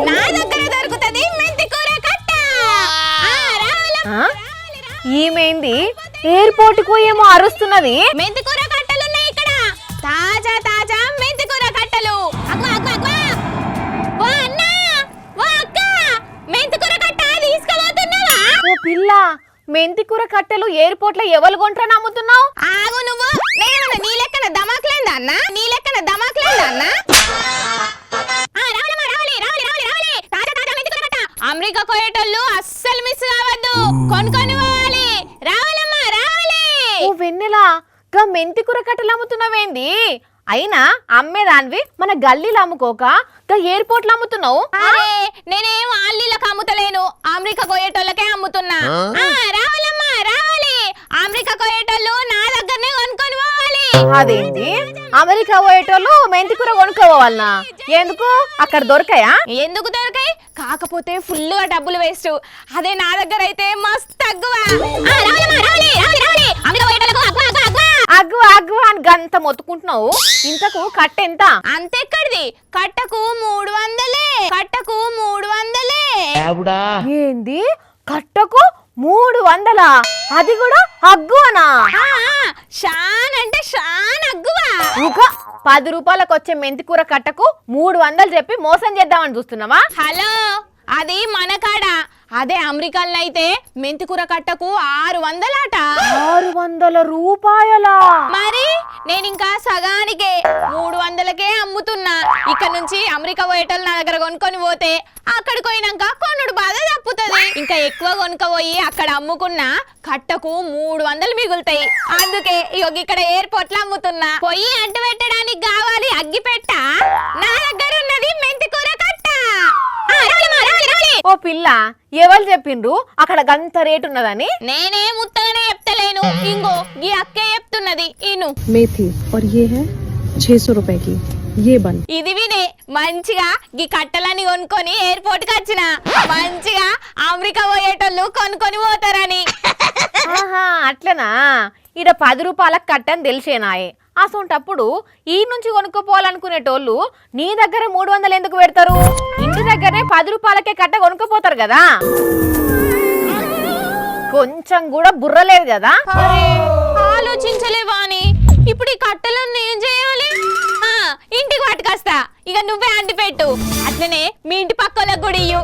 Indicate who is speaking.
Speaker 1: నా దగ్గర దొరుకుతది మెంతి కూర కట్ట.
Speaker 2: ఈమెంది ఎయిర్పోర్ట్ కు ఏమో అరుస్తున్నది.
Speaker 1: మెంతి కూర కట్టలున్నాయి ఇక్కడ, తాజా తాజా మెంతి కూర కట్టలు. అక్వా అక్వా అక్వా, ఓ అన్న ఓ అక్క, మెంతి కూర కట్ట తీసుకుపోతున్నావా?
Speaker 2: ఓ పిల్ల, మెంతి కూర కట్టెలు ఎయిర్పోర్ట్ లో ఎవరు కొంటారని అమ్ముతున్నావు?
Speaker 1: ఆగు నువ్వు, నేను నీ లెక్కన దమాక్లేందా అన్న? నీ లెక్కన దమాక్లేందా అన్న? అమెరికా పోయేటోళ్ళు అస్సలు మిస్ కావద్దు, కొనుక్కొని పోవాలి. రావాలమ్మా రావాలి.
Speaker 2: ఓ వెన్నెలా, గా మెంతి కూర కట్టెలు అమ్ముతున్నావేంది? అయినా అమ్మేదానివి మన గల్లీలు అమ్ముకోక గా ఎయిర్పోర్ట్ లో అమ్ముతున్నావు?
Speaker 1: అరే నేనేం ఆల్లీలకు అమ్ముతలేను, అమెరికా పోయేటోళ్ళకే అమ్ముతున్నా. రావాలమ్మా రావాలి, అమెరికా పోయేటోళ్ళు నా దగ్గరనే కొనుక్కొని పోవాలి.
Speaker 2: అదేంటి, అమెరికా పోయేటోళ్ళు మెంతి కూర కొనుక్కోవాలనా? ఎందుకు, అక్కడ దొరకాయా?
Speaker 1: ఎందుకు దొరకాయి, కాకపోతే ఫుల్ గా డబ్బులు వేస్ట్. అదే నా దగ్గర అయితే మస్తు తక్కువ.
Speaker 2: అగ్గు అగ్గు అని గంత మొత్తుకుంటున్నావు, ఇంతకు కట్ట ఎంత?
Speaker 1: అంతెక్కడిది, కట్టకు 300. కట్టకు 300.
Speaker 2: ఏంది, కట్టకు 300? అది కూడా అగ్గువనా?
Speaker 1: షాన్ అంటే షాన్ అగ్గువా.
Speaker 2: ఇంకా 10 రూపాయలకు వచ్చే మెంతి కూర కట్టకు 300 చెప్పి మోసం చేద్దామని చూస్తున్నావా?
Speaker 1: హలో, అది మన కాడ. అదే అమెరికాలో అయితే మెంతికూర కట్టకు 600 అట.
Speaker 2: 600 రూపాయలా?
Speaker 1: మరి నేను ఇంకా సగానికే 300కే అమ్ముతున్నా. ఇక్కడ నుంచి అమెరికా పోయేటోళ్ళు నా దగ్గర కొనుక్కొని పోతే అక్కడికి పోయినాక కొనుడు బాధ తప్పుతుంది. ఇంకా ఎక్కువ కొనుక్కపోయి అక్కడ అమ్ముకున్నా కట్టకు 300 మిగులుతాయి. అందుకే ఇక్కడ ఎయిర్పోర్ట్ లో అమ్ముతున్నా. పొయ్యి అంటు పెట్టడానికి కావాలి అగ్గి పెట్ట, నా దగ్గర ఉన్నది మెంతికూర కట్ట.
Speaker 2: ఓ పిల్ల, ఎవరు చెప్పిండ్రు అక్కడ గంత రేటు ఉన్నదని?
Speaker 1: నేనే ముత్తగానే చెప్తలేను, ఇంగో ఈ అక్కే చెప్తున్నది ఇను.
Speaker 3: मेथी और ये है 600 रुपए की ये बन।
Speaker 1: ఇది వినే మంచిగా ఈ కట్టలని కొనుక్కొని ఎయిర్పోర్ట్ కి వచ్చిన, మంచిగా అమెరికా పోయేటోళ్ళు కొనుక్కొని పోతారని.
Speaker 2: ఆహా అట్లనా? ఈడ 10 రూపాయలకు కట్టని తెలిసేనాయే. అసొంటప్పుడు ఈ నుంచి కొనుక్కోపోవాలనుకునేటోళ్ళు నీ దగ్గర 300 ఎందుకు పెడతారు? ఇంటి దగ్గరనే 10 రూపాయలకే కట్ట కొనుక్కోపోతారు కదా. కొంచెం కూడా బుర్రలేదు కదా.
Speaker 1: ఆలోచించలేవా అని ఇప్పుడు ఈ కట్టలను ఏం చేయాలి? ఇంటికి పట్టుకొస్తా, ఇక నువ్వే అంటి పెట్టు. అట్లనే మీ ఇంటి పక్కలకు కూడా ఇయ్యు.